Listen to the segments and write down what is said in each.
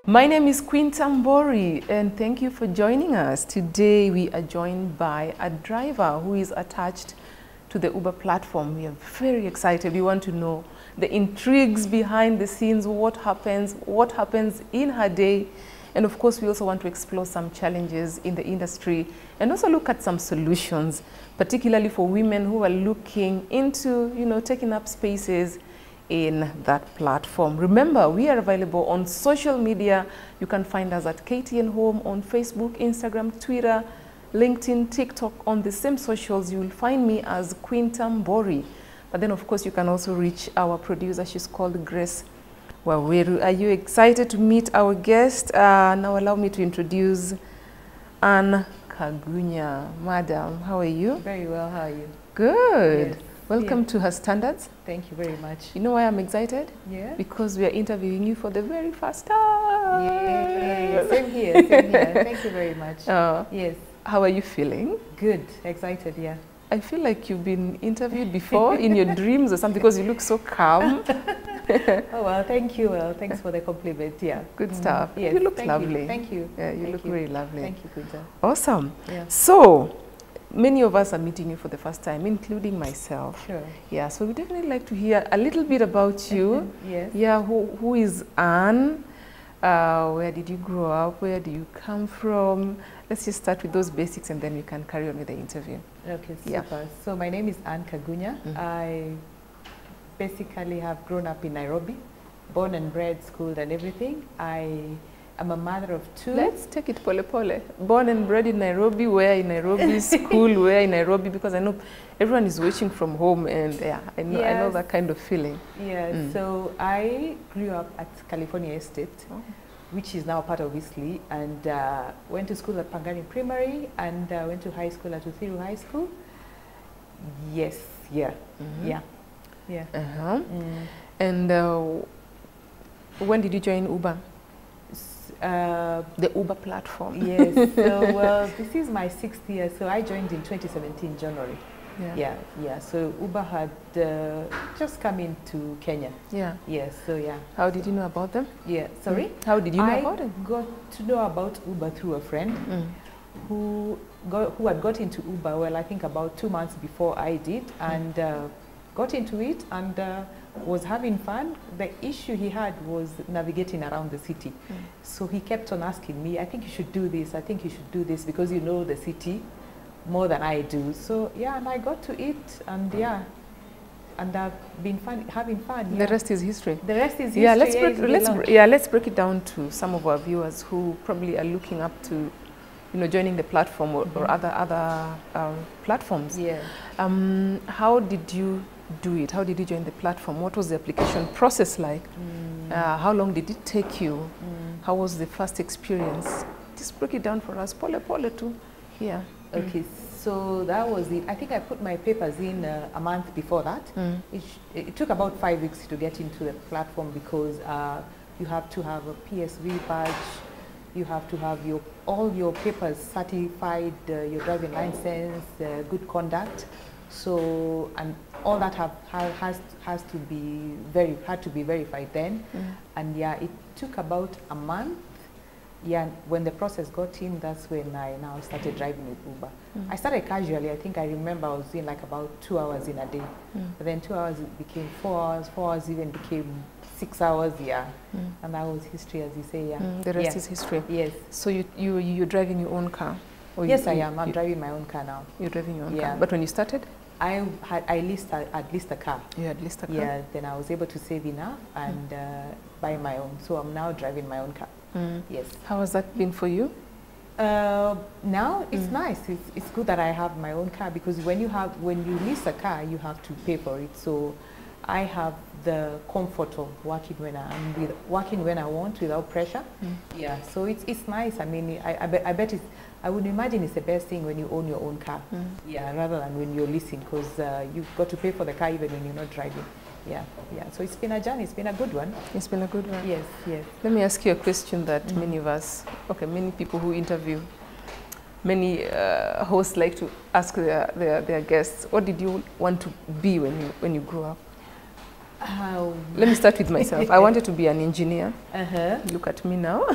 My name is Mbori, and thank you for joining us. Today we are joined by a driver who is attached to the Uber platform. We are very excited. We want to know the intrigues behind the scenes, what happens in her day. And of course, we also want to explore some challenges in the industry and also look at some solutions, particularly for women who are looking into, taking up spaces in that platform. Remember, we are available on social media. You can find us at KTN Home on Facebook, Instagram, Twitter, LinkedIn, TikTok. On the same socials, you will find me as Mbori. But then, of course, you can also reach our producer. She's called Grace Waweru. Are you excited to meet our guest? Now allow me to introduce Anne Kagunya. Madam, how are you? Very well, how are you? Good. Yes. Welcome to Her Standards. Thank you very much. You know why I'm excited? Yeah. Because we are interviewing you for the very first time. Yeah. Same here, same here. Thank you very much. Yes. How are you feeling? Good. Excited, yeah. I feel like you've been interviewed before in your dreams or something because you look so calm. Oh, well, thank you. Well, thanks for the compliment, yeah. Good stuff. Yes. You look lovely. Thank you. Yeah, you look very lovely. Thank you, Kunta. Awesome. Yeah. So, many of us are meeting you for the first time, including myself. Sure. Yeah, so we definitely like to hear a little bit about you. Yes. Yeah, who is Anne? Where did you grow up? Where do you come from? Let's just start with those basics and then we can carry on with the interview. Okay, super. Yeah. So my name is Anne Kagunya. I basically have grown up in Nairobi, born and bred, schooled and everything. I'm a mother of two. Let's take it pole pole. Born and bred in Nairobi, where in Nairobi, school, where in Nairobi, because I know everyone is watching from home and yeah, I know that kind of feeling. Yeah, so I grew up at California Estate, which is now part of Eastleigh, and went to school at Pangani Primary and went to high school at Uthiru High School. Yes, yeah, yeah. And when did you join Uber? The Uber platform. Yes, so well, this is my 6th year, so I joined in 2017, January. Yeah. So Uber had just come into Kenya. Yeah. Yes, so yeah. How did you know about them? Yeah, sorry? How did you know about them? I got to know about Uber through a friend who had got into Uber, well, I think about 2 months before I did, and got into it and was having fun. The issue he had was navigating around the city. So he kept on asking me, I think you should do this, I think you should do this, because you know the city more than I do. So yeah, and I got to it, and yeah, and I've been having fun. Yeah. The rest is history. The rest is history. Yeah, let's break it down to some of our viewers who probably are looking up to, joining the platform or other platforms. Yeah. How did you do it? How did you join the platform? What was the application process like? How long did it take you? How was the first experience? Just break it down for us. Pole too. Yeah. Okay, so that was it. I think I put my papers in a month before that. It took about 5 weeks to get into the platform because you have to have a PSV badge, you have to have all your papers certified, your driving license, good conduct. So, and all that had to be verified then. And yeah, it took about a month. Yeah, when the process got in, that's when I now started driving with Uber. I started casually. I think I remember I was doing like about 2 hours in a day. But then 2 hours became 4 hours, 4 hours even became 6 hours, yeah. And that was history, as you say, yeah. The rest is history. Yes. So you're driving your own car? Or yes, I am. I'm driving my own car now. You're driving your own car? But when you started? I leased a car. You had leased a car? Yeah, then I was able to save enough and buy my own. So I'm now driving my own car. Yes. How has that been for you? Now it's nice. It's good that I have my own car, because when you lease a car, you have to pay for it. So I have the comfort of working when I want without pressure. Yeah. So it's nice. I mean, I bet I would imagine it's the best thing when you own your own car. Yeah, rather than when you're leasing, because you've got to pay for the car even when you're not driving. Yeah. So it's been a journey. It's been a good one. It's been a good one. Yes. Let me ask you a question that many people who interview, many hosts like to ask their guests, what did you want to be when you grew up? Let me start with myself. I wanted to be an engineer. Look at me now.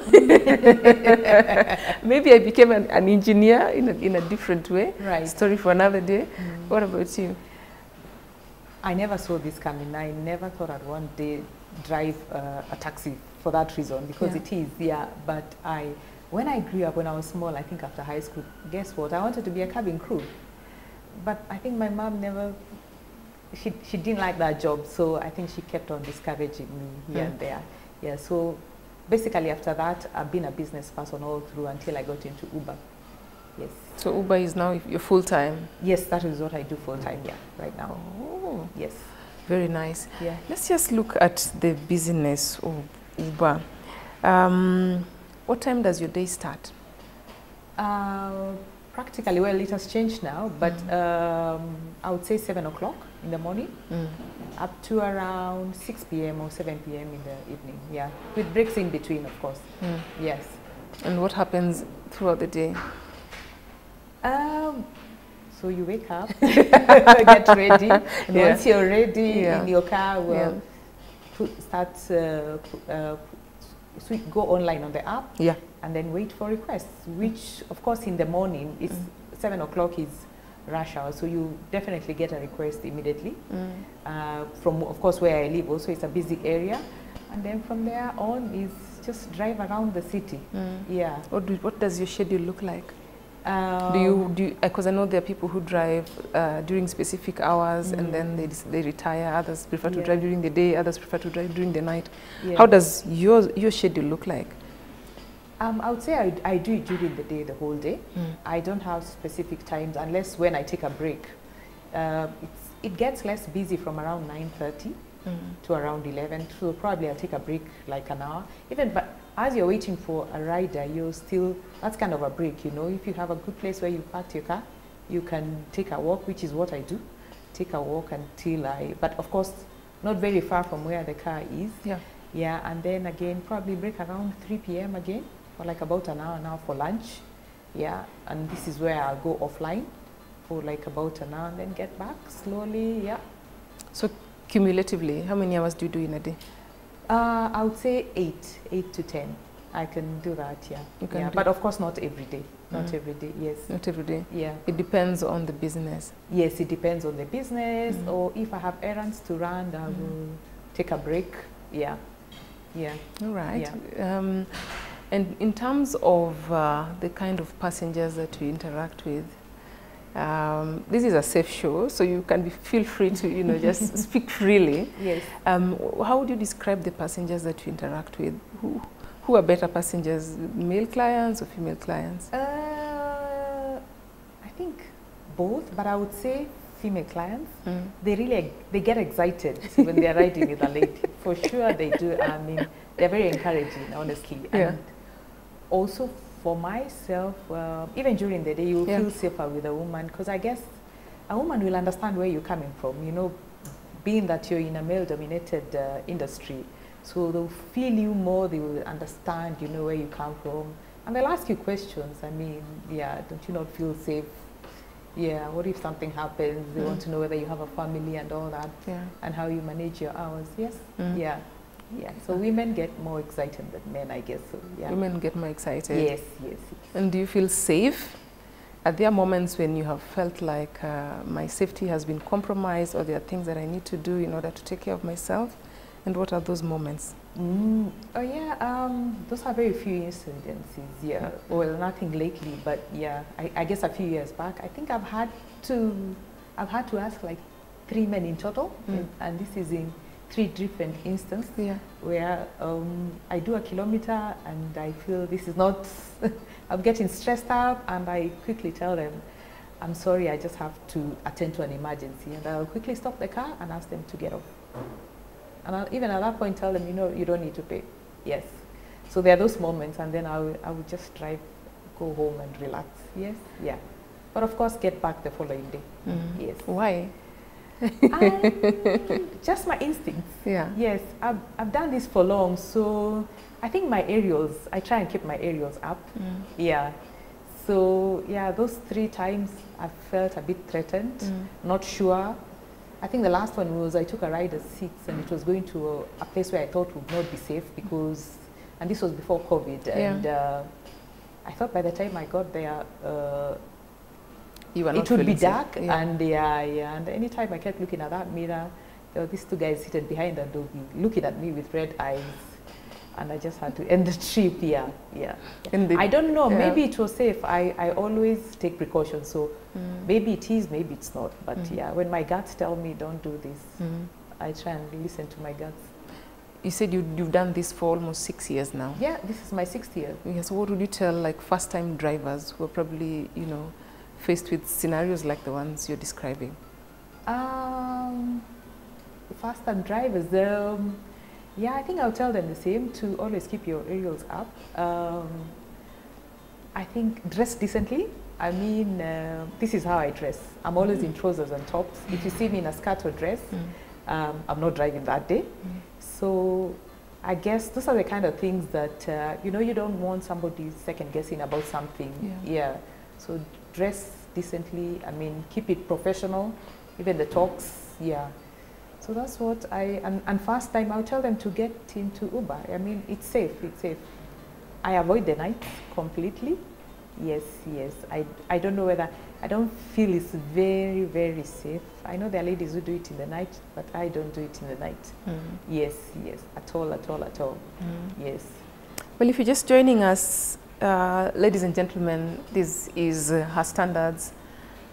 Maybe I became an engineer in a different way. Right. Story for another day. What about you? I never saw this coming. I never thought I'd one day drive a taxi for that reason, because it is, but when I grew up, when I was small, I think after high school, guess what? I wanted to be a cabin crew. But I think my mom never, she didn't like that job, so I think she kept on discouraging me here and there. Yeah, so basically after that, I've been a business person all through until I got into Uber. Yes. So Uber is now your full-time? Yes, that is what I do full-time, right now. Oh. Yes. Very nice. Yeah. Let's just look at the business of Uber. What time does your day start? Practically, well, it has changed now, but I would say 7 o'clock in the morning, up to around 6 p.m. or 7 p.m. in the evening, with breaks in between, of course. Yes. And what happens throughout the day? So you wake up, get ready, and once you're ready in your car, well, go online on the app, and then wait for requests, which of course in the morning is 7 o'clock is rush hour, so you definitely get a request immediately from, of course, where I live. Also, it's a busy area, and then from there on is just drive around the city. What does your schedule look like? Because I know there are people who drive during specific hours and then they retire. Others prefer to drive during the day. Others prefer to drive during the night. How does your schedule look like? I would say I do it during the day, the whole day. I don't have specific times unless when I take a break. It gets less busy from around 9:30 to around 11. So probably I'll take a break like an hour. But as you're waiting for a rider, that's kind of a break, you know. If you have a good place where you parked your car, you can take a walk, which is what I do. Take a walk until but of course, not very far from where the car is. And then again, probably break around 3 p.m. again, for like about an hour now for lunch. And this is where I'll go offline for like about an hour and then get back slowly, So cumulatively, how many hours do you do in a day? I would say 8 to 10. I can do that, but of course not every day. Not every day, yes. Not every day? It depends on the business? Yes, it depends on the business, or if I have errands to run, I will take a break, All right. And in terms of the kind of passengers that you interact with, this is a safe show, so you can feel free to, just speak freely. Yes. How would you describe the passengers that you interact with? Who are better passengers, male clients or female clients? I think both, but I would say female clients. They get excited when they're riding with a lady. For sure they do. I mean, they're very encouraging, honestly. And also for myself, even during the day, you feel safer with a woman, because I guess a woman will understand where you're coming from, being that you're in a male-dominated industry. So they'll feel you more, they will understand, where you come from. And they'll ask you questions. I mean, don't you not feel safe? What if something happens? They want to know whether you have a family and all that, and how you manage your hours. So women get more excited than men, I guess. So, Women get more excited? Yes. And do you feel safe? Are there moments when you have felt like my safety has been compromised, or there are things that I need to do in order to take care of myself? And what are those moments? Those are very few incidences, Well, nothing lately, but I guess a few years back, I think I've had to ask like 3 men in total, and this is in 3 different instances where I do a kilometer and I feel this is not, I'm getting stressed out, and I quickly tell them, I'm sorry, I just have to attend to an emergency, and I'll quickly stop the car and ask them to get off. And I'll even at that point tell them, you don't need to pay. Yes. So there are those moments, and then I would just drive, go home and relax. Yes. But of course, get back the following day. Yes. Why? Just my instincts. Yes. I've done this for long, so I think my aerials, I try and keep my aerials up. So those 3 times I felt a bit threatened, not sure. I think the last one was I took a ride at 6 and it was going to a place where I thought would not be safe because, and this was before COVID, and I thought by the time I got there, it would be dark, and and anytime I kept looking at that mirror, there were these two guys sitting behind and they'll be looking at me with red eyes, and I just had to end the trip. I don't know, maybe it was safe. I always take precautions, so maybe it is, maybe it's not, but when my guts tell me don't do this, I try and listen to my guts. You said you've done this for almost 6 years now. Yeah, this is my 6th year. Yes, what would you tell like first-time drivers who are probably, you know, faced with scenarios like the ones you're describing? First-time drivers, yeah, I think I'll tell them the same, to always keep your aerials up. I think dress decently. I mean, this is how I dress. I'm always in trousers and tops. If you see me in a skirt or dress, I'm not driving that day. So I guess those are the kind of things that, you know, you don't want somebody second guessing about something. So dress decently, I mean, keep it professional, even the talks, So that's what and first time I'll tell them to get into Uber. I mean, it's safe, it's safe. I avoid the night completely. Yes. I don't know whether, I don't feel it's very, very safe. I know there are ladies who do it in the night, but I don't do it in the night. Yes, at all. Yes. Well, if you're just joining us, ladies and gentlemen, this is Her Standards,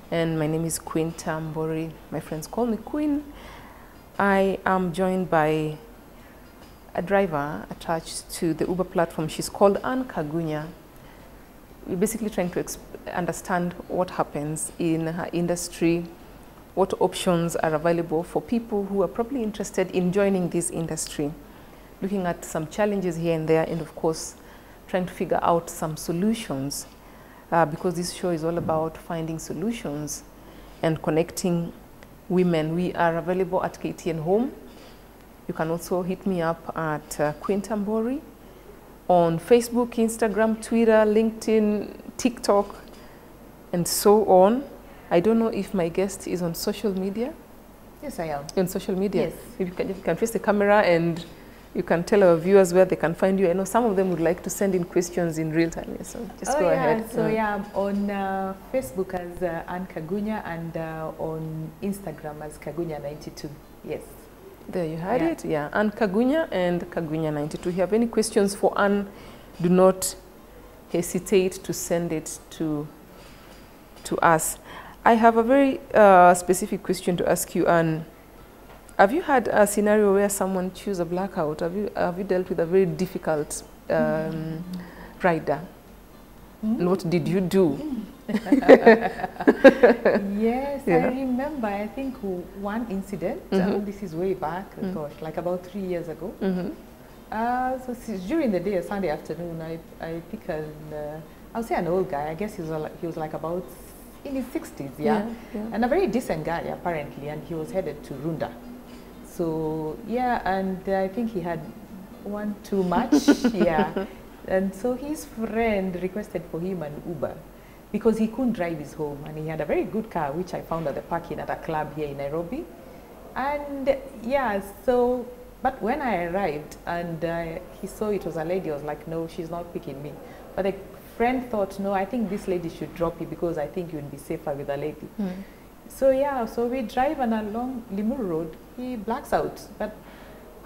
and my name is Queen Tambori. My friends call me Queen. I am joined by a driver attached to the Uber platform. She's called Kagunya. We're basically trying to understand what happens in her industry, what options are available for people who are probably interested in joining this industry, looking at some challenges here and there, and of course, trying to figure out some solutions, because this show is all about finding solutions and connecting women. We are available at KTN Home. You can also hit me up at Queen Tambori on Facebook, Instagram, Twitter, LinkedIn, TikTok, and so on. I don't know if my guest is on social media. Yes, I am. On social media? Yes. If you can face the camera and you can tell our viewers where they can find you. I know some of them would like to send in questions in real time, so just go ahead. So I'm on Facebook as Kagunya, and on Instagram as Kagunya92. Yes. There you had it. Kagunya and Kagunya92. If you have any questions for Anne, do not hesitate to send it to us. I have a very specific question to ask you, Anne. Have you had a scenario where someone chose a blackout? Have you dealt with a very difficult rider? And what did you do? Yes, I remember. I think one incident. This is way back. Gosh, like about 3 years ago. So during the day, Sunday afternoon, I pick I'll say an old guy. I guess he was like about in his 60s, and a very decent guy apparently, and he was headed to Runda. So and I think he had one too much, and so his friend requested for him an Uber because he couldn't drive his home, and he had a very good car which I found at the parking at a club here in Nairobi. And so but when I arrived and he saw it was a lady, I was like, no, she's not picking me. But the friend thought, no, I think this lady should drop you because I think you'll be safer with a lady. So so we drive on a long Limuru Road. He blacks out, but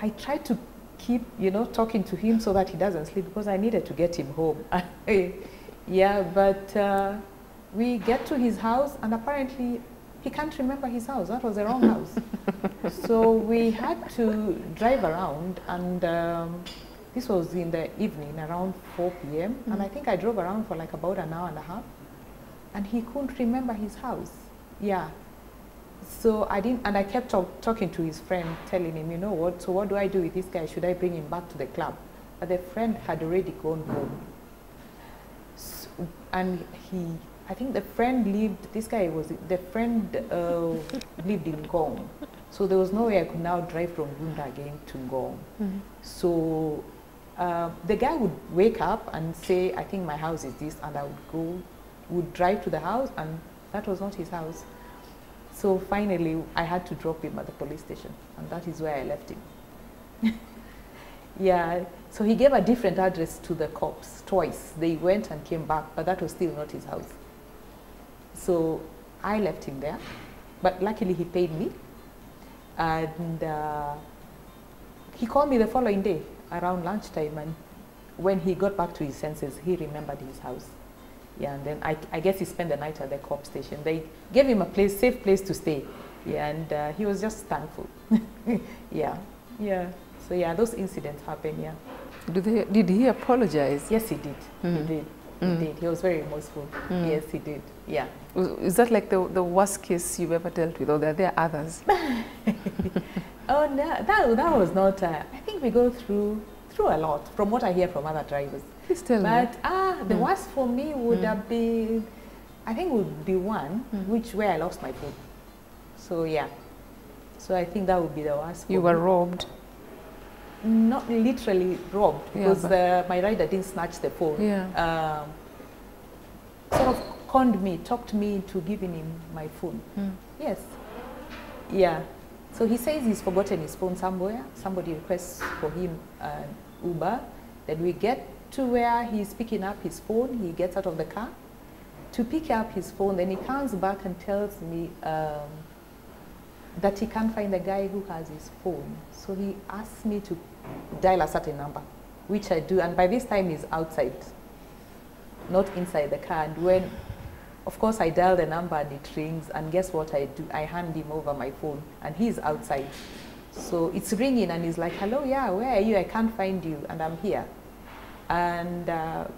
I tried to keep, talking to him so that he doesn't sleep because I needed to get him home. But we get to his house and apparently he can't remember his house. That was the wrong house. So we had to drive around, and this was in the evening around 4 p.m. And I think I drove around for like about an hour and a half, and he couldn't remember his house. So I didn't, and I kept talking to his friend, telling him, you know what, so what do I do with this guy? Should I bring him back to the club? But the friend had already gone home. So, and I think the friend lived, the friend lived in Ngong. So there was no way I could now drive from Runda again to Ngong. So the guy would wake up and say, I think my house is this, and I would drive to the house, and that was not his house. So finally, I had to drop him at the police station, and that is where I left him. Yeah, so he gave a different address to the cops twice. They went and came back, but that was still not his house. So I left him there, but luckily he paid me. And he called me the following day around lunchtime, and when he got back to his senses, he remembered his house. Yeah, and then I guess he spent the night at the cop station. They gave him a safe place to stay. Yeah, and he was just thankful. Yeah, yeah. So yeah, those incidents happen, yeah. Did he apologize? Yes, he did. He did. He did. He was very remorseful. Yes, he did. Yeah. Is that like the worst case you've ever dealt with, or are there others? Oh, no, that was not. I think we go through a lot, from what I hear from other drivers. Please tell me. But the worst for me would have been, I think, would be one where I lost my phone. So yeah. So I think that would be the worst. You were robbed. Not literally robbed, because my rider didn't snatch the phone. Yeah. Sort of conned me, talked me into giving him my phone. Yes. Yeah. So he says he's forgotten his phone somewhere. Somebody requests for him an Uber. Then we get to where he's picking up his phone. He gets out of the car to pick up his phone. Then he comes back and tells me that he can't find the guy who has his phone. So he asks me to dial a certain number, which I do. And by this time, he's outside, not inside the car. And when, of course, I dial the number and it rings, and guess what I do? I hand him over my phone, and he's outside. So it's ringing, and he's like, hello, yeah, where are you? I can't find you, and I'm here. And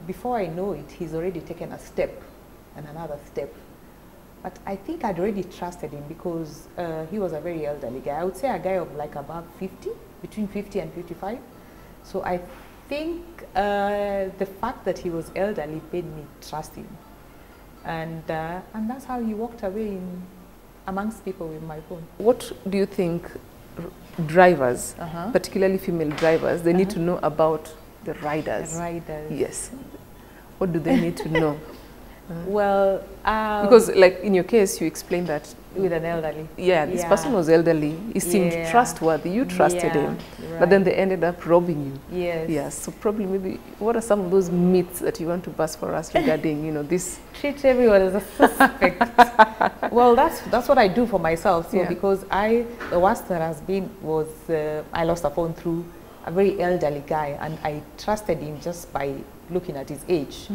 before I know it, he's already taken a step and another step. But I think I'd already trusted him because he was a very elderly guy. I would say a guy of like about 50, between 50 and 55. So I think the fact that he was elderly made me trust him. And that's how he walked away amongst people with my phone. What do you think drivers, particularly female drivers, they need to know about the riders? The riders. Yes. What do they need to know? Well, because like in your case, you explained that with an elderly. Yeah, this person was elderly. He seemed trustworthy. You trusted him, but then they ended up robbing you. Yes. Yes. So probably maybe what are some of those myths that you want to bust for us regarding this? Treat everyone as a suspect. Well, that's what I do for myself. So because the worst that has been was I lost a phone through a very elderly guy, and I trusted him just by looking at his age.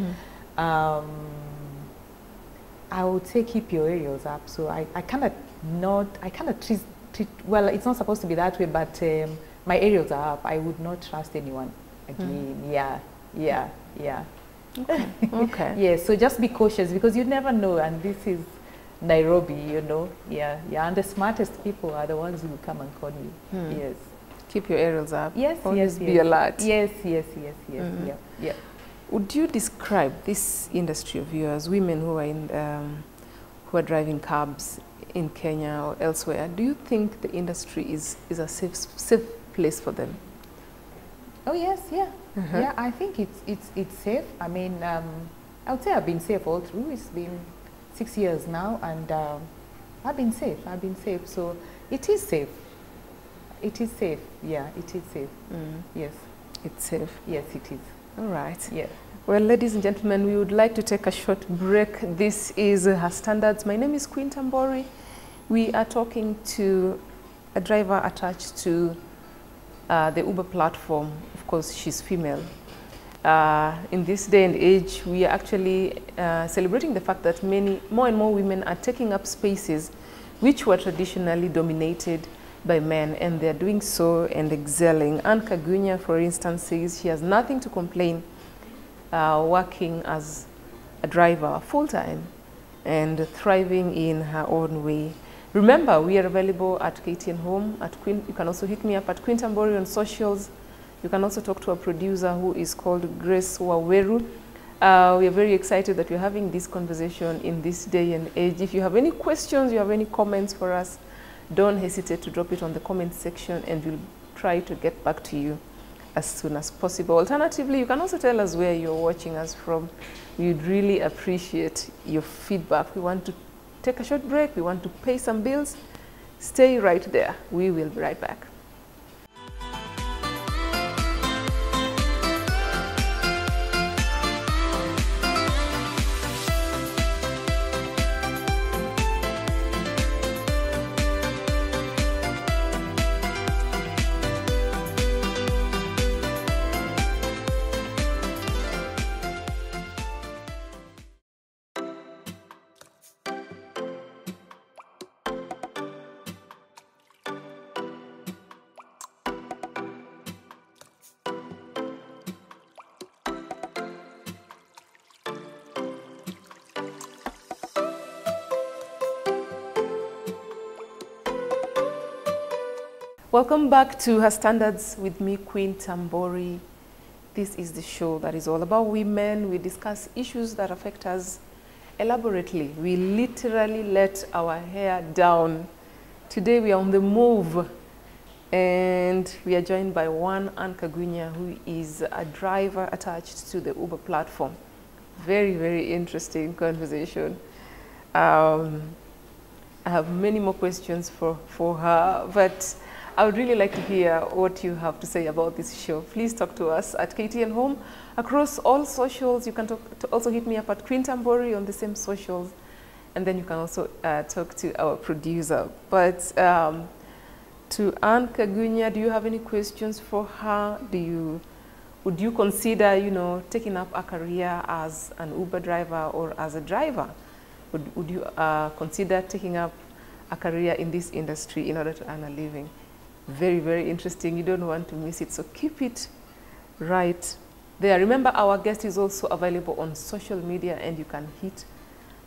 I would say keep your aerials up. So I cannot treat, well, it's not supposed to be that way, but my aerials are up. I would not trust anyone again. Yeah. Okay. Okay. Yeah, so just be cautious, because you never know, and this is Nairobi, Yeah, and the smartest people are the ones who will come and con you. Yes. Keep your aerials up. Yes, Always be alert. Yes. Yeah. Would you describe this industry of yours, women who are who are driving cabs in Kenya or elsewhere? Do you think the industry is a safe place for them? Oh yes, yeah, yeah. I think it's safe. I mean, I would say I've been safe all through. It's been 6 years now, and I've been safe. So it is safe. It is safe. Yeah, it is safe. Yes, it's safe. Yes, it is. All right. Yeah. Well, ladies and gentlemen, we would like to take a short break. This is Her Standards. My name is Queen Tambori. We are talking to a driver attached to the Uber platform. Of course, she's female. In this day and age, we are actually celebrating the fact that more and more women are taking up spaces which were traditionally dominated by men, and they're doing so and excelling. And Kagunya, for instance, says she has nothing to complain working as a driver full-time and thriving in her own way. Remember, we are available at KTN Home. You can also hit me up at Queen Tambori on socials. You can also talk to our producer, who is called Grace Waweru. We are very excited that we're having this conversation in this day and age. If you have any questions, you have any comments for us, don't hesitate to drop it on the comment section, and we'll try to get back to you as soon as possible. Alternatively, you can also tell us where you're watching us from. We'd really appreciate your feedback. We want to take a short break. We want to pay some bills. Stay right there. We will be right back. Welcome back to Her Standards with me, Queen Tambori. This is the show that is all about women. We discuss issues that affect us elaborately. We literally let our hair down. Today we are on the move, and we are joined by one Kagunya, who is a driver attached to the Uber platform. Very, very interesting conversation. I have many more questions for her, but I would really like to hear what you have to say about this show. Please talk to us at KTN Home across all socials. You can also hit me up at Queen Tambori on the same socials, and then you can also talk to our producer. But to Kagunya, do you have any questions for her? Would you consider, taking up a career as an Uber driver or as a driver? Would you consider taking up a career in this industry in order to earn a living? Very, very interesting. You don't want to miss it, so keep it right there. Remember, our guest is also available on social media, and you can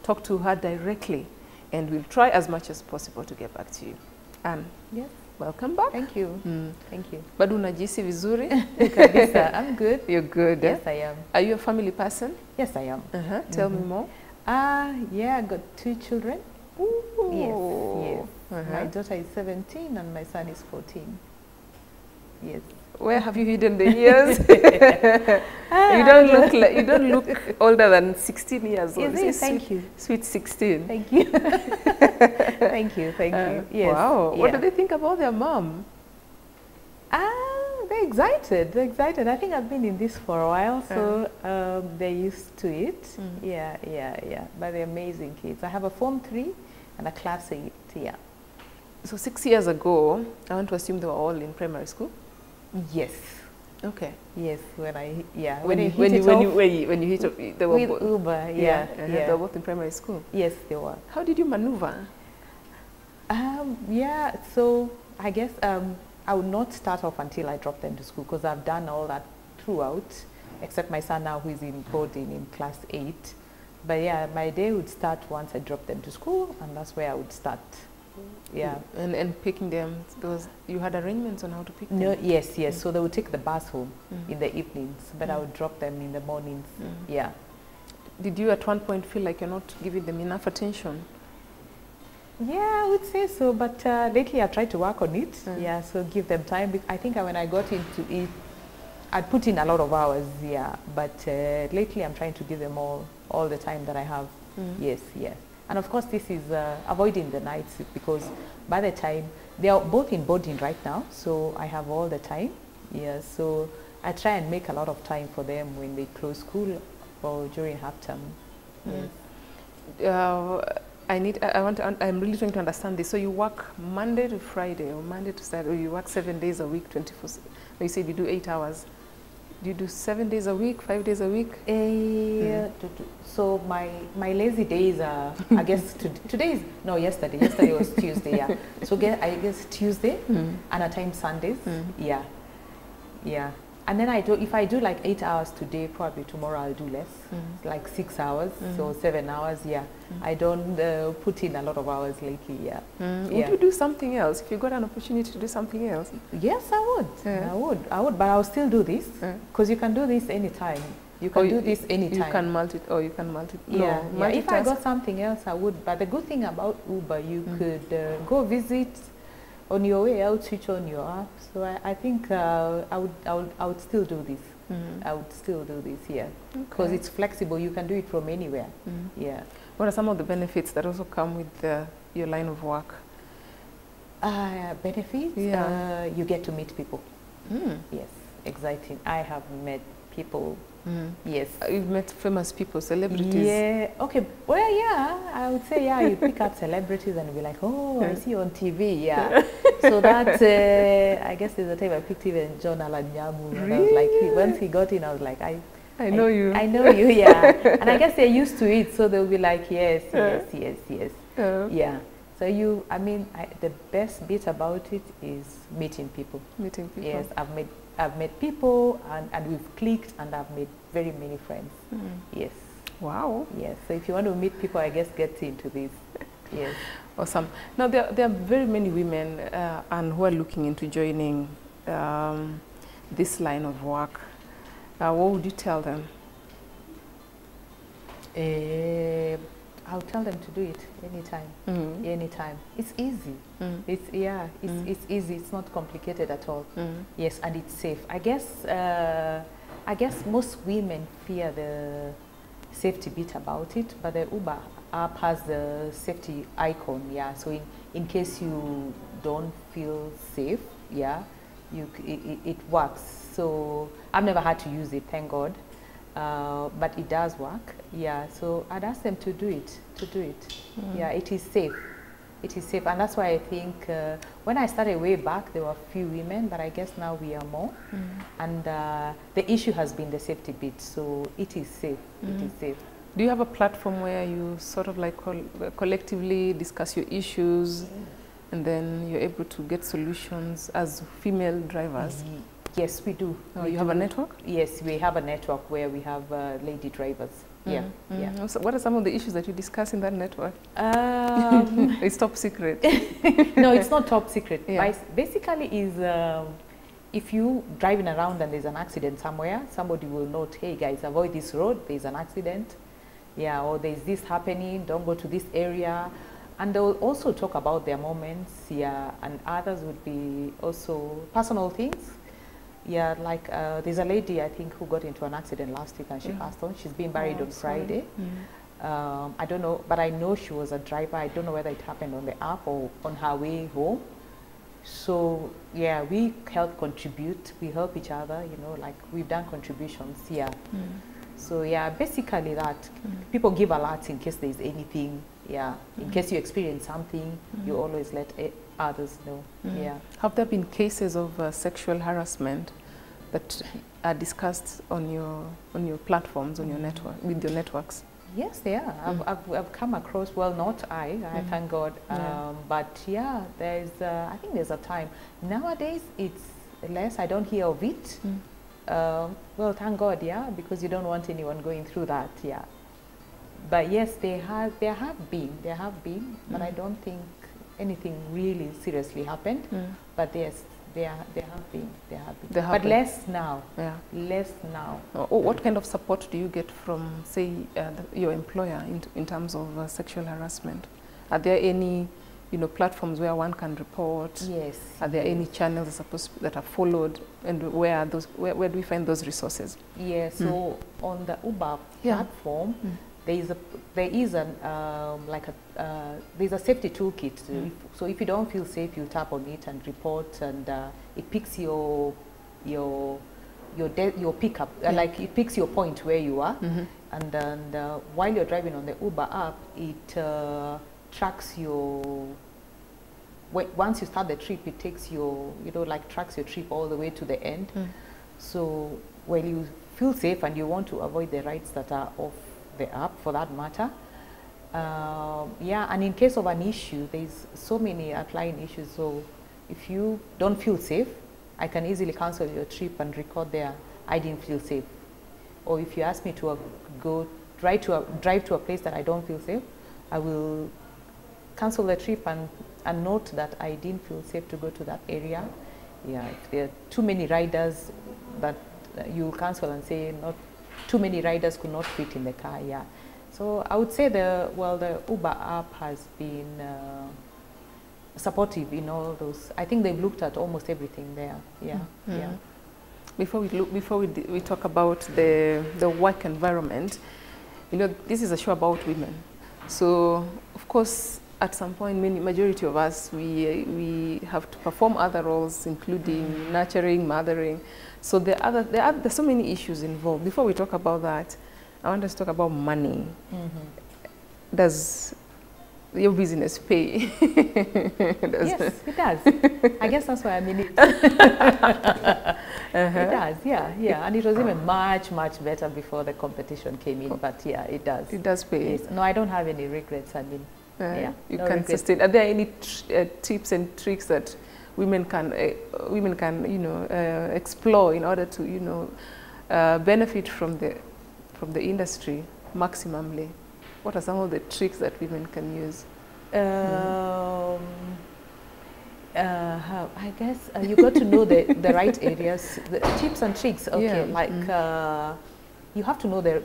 talk to her directly, and we'll try as much as possible to get back to you. Anne, yes, welcome back. Thank you. Thank you. Bado unajisi vizuri? Kabisa. I'm good. You're good. Yes, I am. Are you a family person? Yes, I am. Tell me more. Yeah, I got 2 children. Ooh. Yes. My daughter is 17 and my son is 14. Yes. Where have you hidden the years? You don't look older than 16 years old. Thank you. Sweet 16. Thank you. Thank you. Thank you. Yes. Wow. What do they think about their mom? They're excited. They're excited. I think I've been in this for a while, so they're used to it. Yeah. But they're amazing kids. I have a Form 3 and a Class 8. Yeah. So 6 years ago, I want to assume they were all in primary school? Yes. Okay. Yes. When you hit up, they were with both, Uber. Yeah. They were both in primary school. Yes, they were. How did you maneuver? Yeah. So I guess I would not start off until I dropped them to school, because I've done all that throughout, except my son now, who is in boarding in Class 8. But yeah, my day would start once I dropped them to school, and that's where I would start. Yeah. And picking them, you had arrangements on how to pick them? No, yes. So they would take the bus home in the evenings, but I would drop them in the mornings. Yeah. Did you at one point feel like you're not giving them enough attention? Yeah, I would say so, but lately I tried to work on it. Yeah, so give them time. I think when I got into it, I'd put in a lot of hours, but lately I'm trying to give them all the time that I have. Yes. And of course, this is avoiding the nights, because by the time, they are both in boarding right now, so I have all the time. Yeah, so I try and make a lot of time for them when they close school or during half term. I'm really trying to understand this. So you work Monday to Friday or Monday to Saturday, or you work 7 days a week, 24. You said you do 8 hours. Do you do 7 days a week, 5 days a week? So my lazy days are, I guess, yesterday. Yesterday was Tuesday, yeah. So I guess Tuesday and at times Sundays, yeah. And then if I do like 8 hours today, probably tomorrow I'll do less, like 6 hours, so 7 hours, I don't put in a lot of hours lately, Would you do something else if you got an opportunity to do something else? Yes, I would. I would, but I'll still do this, because you can do this anytime. You can do this anytime. You can multi. Yeah. If I got something else, I would. But the good thing about Uber, you could go visit on your way out, switch on your app. So I think I would still do this. I would still do this, because it's flexible. You can do it from anywhere. Yeah. What are some of the benefits that also come with your line of work? Benefits? Yeah. You get to meet people. Mm. Yes, exciting. I have met people. Yes. You've met famous people, celebrities. Yeah. Okay. Well, yeah. I would say, yeah. You pick up celebrities and be like, oh, I see you on TV. Yeah. So that I guess is the time I picked even John Alan Nyamu. And I was like, once he got in, I was like, I know you. I know you. Yeah. And I guess they're used to it, so they'll be like, yes, yes. Yeah. So I mean, the best bit about it is meeting people. Meeting people. Yes, I've met people and we've clicked and I've made very many friends. Yes. Wow. Yes. So if you want to meet people, I guess get into this. Yes. Awesome. Now there are very many women and who are looking into joining this line of work. What would you tell them? I'll tell them to do it anytime. Anytime. It's easy. It's easy. It's not complicated at all. Yes, and it's safe. I guess most women fear the safety bit about it, but the Uber app has the safety icon. Yeah, so in case you don't feel safe, yeah, it works. So I've never had to use it, thank God. But it does work, yeah. So I'd ask them to do it. Yeah, it is safe. It is safe, and that's why I think when I started way back, there were few women, but I guess now we are more. And the issue has been the safety bit, so it is safe. It is safe. Do you have a platform where you sort of like collectively discuss your issues, and then you're able to get solutions as female drivers? Yes, we do. Oh, you have a network? Yes, we have a network where we have lady drivers. Yeah. So what are some of the issues that you discuss in that network? It's top secret. No, it's not top secret. Yeah. Basically, is if you driving around and there's an accident somewhere, somebody will note, hey guys, avoid this road, there's an accident. Yeah, or there's this happening, don't go to this area. And they'll also talk about their moments, yeah, and others would be also personal things. Yeah, like there's a lady, I think, who got into an accident last week and she passed on. She's being buried on Friday. I don't know, but I know she was a driver. I don't know whether it happened on the app or on her way home. So, yeah, we help contribute. We help each other, you know, like we've done contributions, yeah. So, yeah, basically that. People give alerts in case there's anything, yeah. In case you experience something, you always let others know, yeah. Have there been cases of sexual harassment that are discussed on your platforms, on your network, with your networks? Yes, they are. I've come across, well, not I thank God, but yeah, there's, I think there's a time. Nowadays, it's less, I don't hear of it. Well, thank God, yeah, because you don't want anyone going through that, yeah. But yes, there have been, but I don't think anything really seriously happened. But yes, there have been. But less now. Yeah. Less now. What kind of support do you get from, say, your employer in terms of sexual harassment? Are there any, platforms where one can report? Yes. Are there any channels that are followed, and where do we find those resources? Yeah. So on the Uber platform, there's a safety toolkit. So if you don't feel safe, you tap on it and report, and it picks your pickup, like it picks your point where you are, and then while you're driving on the Uber app, it tracks your. Once you start the trip, it takes your, tracks your trip all the way to the end. So when you feel safe and you want to avoid the rides that are off the app, for that matter, and in case of an issue, there's so many outlying issues. So if you don't feel safe, I can easily cancel your trip and record there, I didn't feel safe. Or if you ask me to drive to a place that I don't feel safe, I will cancel the trip and note that I didn't feel safe to go to that area. Yeah, if there are too many riders, that you'll cancel and say not too many riders could not fit in the car. Yeah, so I would say the Uber app has been supportive in all those. I think they've looked at almost everything there. Yeah, yeah. Before we talk about the work environment, this is a show about women. So, of course, at some point, majority of us, we have to perform other roles, including nurturing, mothering. So there's so many issues involved. Before we talk about that, I want us to talk about money. Does your business pay? Yes, it does. I guess that's why I'm in it. It does, yeah. And it was even much better before the competition came in, but yeah, it does. It does pay. Yes. No, I don't have any regrets. I mean, you can sustain. Are there any tips and tricks that women can explore in order to benefit from the industry maximally? What are some of the tricks that women can use? I guess you got to know the right areas, the tips and tricks. Okay, you have to know the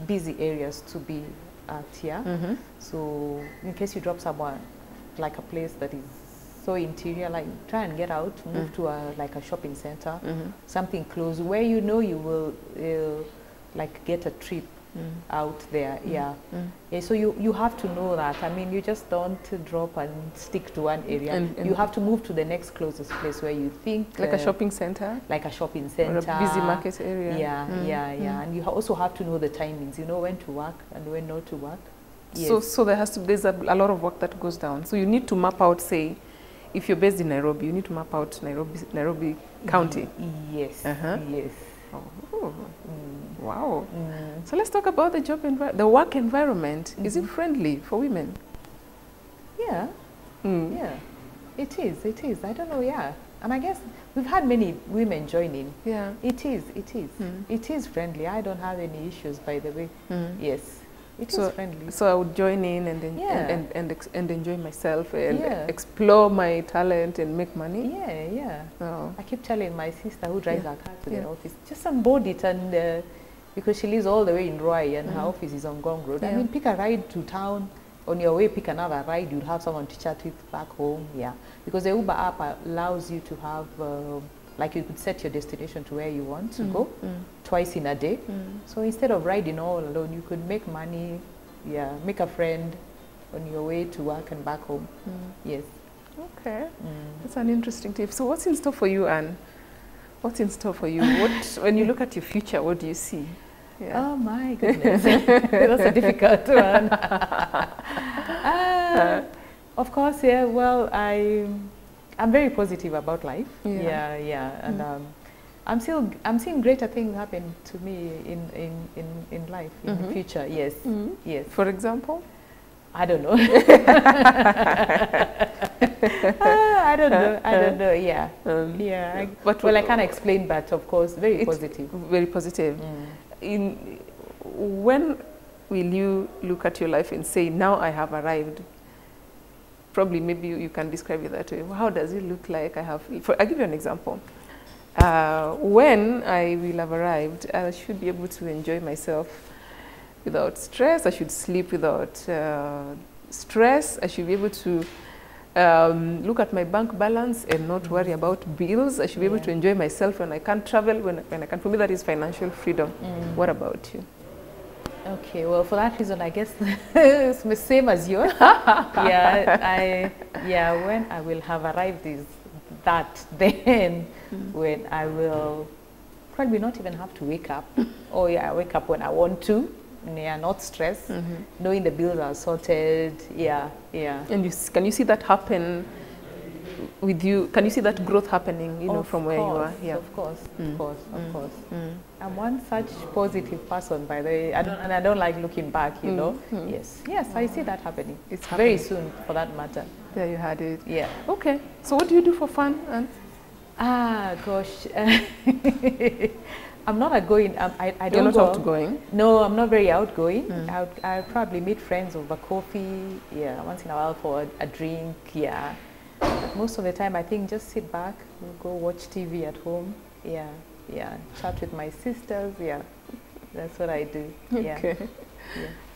busy areas to be at. So in case you drop someone like a place that is so interior, like try and get out, move to like a shopping center, something close where you will like get a trip out there. Yeah, so you have to know that. I mean, you just don't drop and stick to one area. And you have to move to the next closest place where you think, like a shopping center, or a busy market area. And you also have to know the timings. You know when to work and when not to work. Yes. So there's a lot of work that goes down. So you need to map out, say, if you're based in Nairobi, you need to map out Nairobi County. Yes. Yes. Oh. Wow. So let's talk about the work environment. Is it friendly for women? Yeah. Yeah. It is. I don't know, yeah. And I guess we've had many women joining. Yeah. It is. It is friendly. I don't have any issues, by the way. Yes. It is friendly. So I would join in and enjoy myself and explore my talent and make money. Yeah. Oh. I keep telling my sister who drives her car to the office, just unboard it, and because she lives all the way in Roy and her office is on Gong Road. I mean, pick a ride to town. On your way, pick another ride. You'll have someone to chat with back home. Yeah, because the Uber app allows you to have like you could set your destination to where you want to go twice in a day. So instead of riding all alone, you could make money, make a friend on your way to work and back home. Yes. Okay. That's an interesting tip. So what's in store for you, Anne? What's in store for you? When you look at your future, what do you see? Yeah. Oh my goodness. That's a difficult one. Of course, well, I'm very positive about life. And I'm seeing greater things happen to me in life in the future. Yes. Yes. For example, I don't know. I don't know. Yeah. I can't explain, but of course, very positive. Very positive. When will you look at your life and say, now I have arrived? Probably, maybe you can describe it that way. How does it look like? I'll give you an example. When I will have arrived, I should be able to enjoy myself without stress. I should sleep without stress. I should be able to look at my bank balance and not worry about bills. I should be able to enjoy myself when I can't travel, when I can. For me, that is financial freedom. What about you? Okay, well, for that reason, I guess it's the same as you. When I will have arrived is that then when I will probably not even have to wake up. I wake up when I want to. Not stressed, knowing the bills are sorted. And can you see that happen with you? Can you see that growth happening, from where you are? Yeah, of course. I'm one such positive person, by the way. I don't like looking back, Yes, I see that happening. It's very soon, for that matter. There you had it. Yeah. Okay. So what do you do for fun, Anne? Gosh. I'm not outgoing. I don't. You're not outgoing? No, I'm not very outgoing. I'll probably meet friends over coffee. Once in a while for a drink. But most of the time, I think just sit back, go watch TV at home. Chat with my sisters. That's what I do. Okay.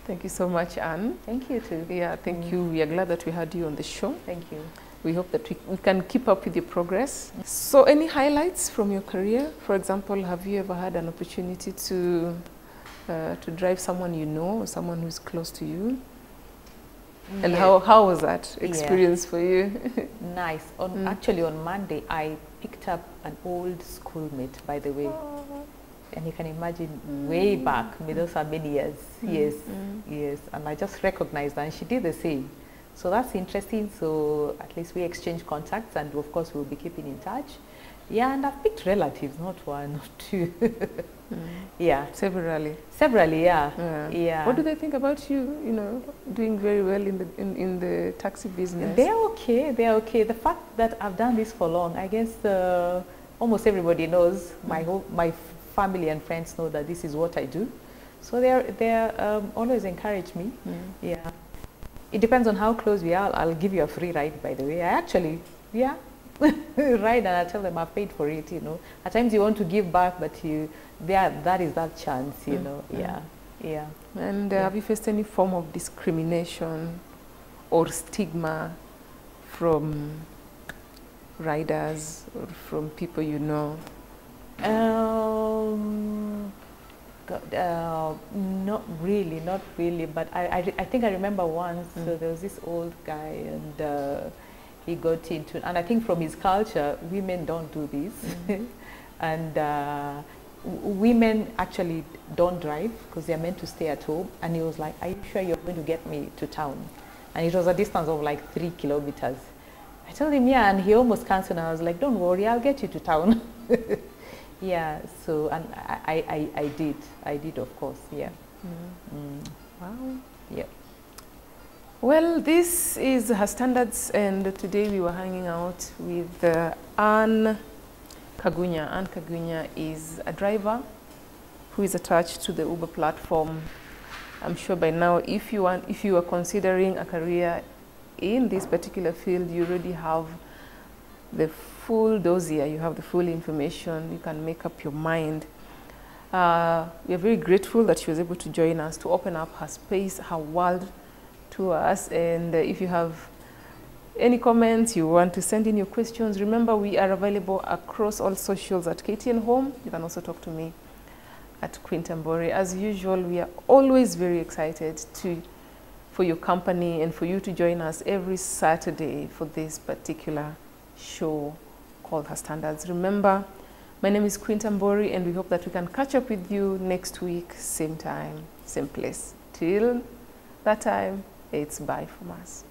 Thank you so much, Anne. Thank you too. Thank you. We are glad that we had you on the show. Thank you. We hope that we can keep up with your progress. So any highlights from your career? For example, have you ever had an opportunity to drive someone you know or someone who's close to you? And Yeah. how was that experience for you? Nice. Actually, on Monday, I picked up an old schoolmate, by the way. And you can imagine way back, I mean, those are many years. Yes, yes. And I just recognized her, and she did the same. So that's interesting. So at least we exchange contacts, and of course, we'll be keeping in touch. Yeah, and I've picked relatives, not one, not two. Yeah. Severally. Severally, yeah. Yeah. What do they think about you, you know, doing very well in the taxi business? They're okay, they're okay. The fact that I've done this for long, I guess almost everybody knows, my family and friends know that this is what I do. So they're always encourage me. Yeah. It depends on how close we are. I'll give you a free ride, by the way. I actually, yeah, ride, and I tell them I've paid for it, you know. At times you want to give back, but that is that chance, you know. Yeah, yeah. And have you faced any form of discrimination or stigma from riders or from people you know? Not really, but I think I remember once, so there was this old guy, and he got into, and I think from his culture, women don't do this. And women actually don't drive because they're meant to stay at home. And he was like, "Are you sure you're going to get me to town?" And it was a distance of like 3 kilometers. I told him, yeah, and he almost cancelled. And I was like, "Don't worry, I'll get you to town." Yeah, so, and I did, of course, yeah. Wow. Yeah. Well, this is Her Standards, and today we were hanging out with Anne Kagunya. Anne Kagunya is a driver who is attached to the Uber platform. I'm sure by now, if you are considering a career in this particular field, you already have the full dossier, you have the full information, you can make up your mind. We are very grateful that she was able to join us, to open up her space, her world to us. And if you have any comments, you want to send in your questions, remember we are available across all socials at KTN Home. You can also talk to me at Quintambore. As usual, we are always very excited for your company and for you to join us every Saturday for this particular show called Her Standards. Remember, my name is Quintambore, and we hope that we can catch up with you next week, same time, same place. Till that time, it's bye from us.